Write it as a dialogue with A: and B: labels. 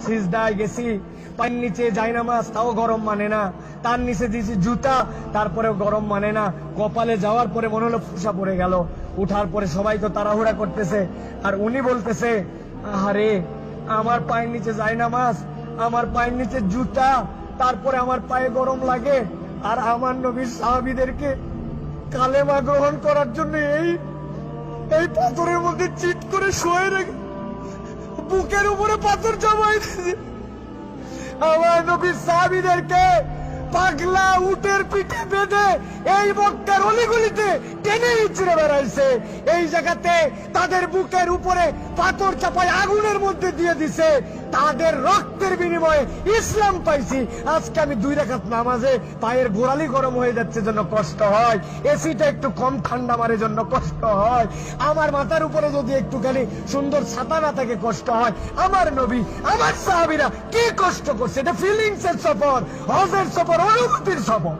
A: সিজদায় গেছি, পায়ের নিচে জায়নামাজ, তাও গরম মানে না, তার নিচে দিয়েছি জুতা, তারপরেও গরম মানে না। কপালে যাওয়ার পরে মনে হলো ফুসা পড়ে গেল। উঠার পরে সবাই তো তাড়াহুড়া করতেছে, আর উনি বলতেছে, আরে আমার পায়ের নিচে জায়নামাজ, আমার পায়ের নিচে জুতা, তারপরে আমার পায়ে গরম লাগে, আর আমার নবীর সাহাবীদেরকে কালেমা গ্রহণ করার জন্য এই পাথরের মধ্যে চিট করে শুয়ে রেখে বুকের উপরে পাথর জমাই দিয়েছে। আমার নবীর সাহাবীদেরকে পাগলা উটের পিঠে বেঁধে এই মক্কার অলিগলিতে টেনে ইচ্ছড়ে বেড়াইছে। এই জায়গাতে তাদের বুকের উপরে পাথর চাপায় আগুনের মধ্যে দিয়ে দিছে। তাদের রক্তের বিনিময়ে ইসলাম পাইছি। আজকে আমি 2 রাকাত নামাজে পায়ের গোড়ালি গরম হয়ে যাচ্ছে জন্য কষ্ট হয়, এসিটা একটু কম ঠান্ডা মারে জন্য কষ্ট হয়, আমার মাথার উপরে যদি একটুখানি সুন্দর ছাতা না থাকে কষ্ট হয়। আমার নবী, আমার সাহাবীরা কি কষ্ট করছে, এটা ফিলিংসের সফর, হজের সফর, অনুভূতির সফর।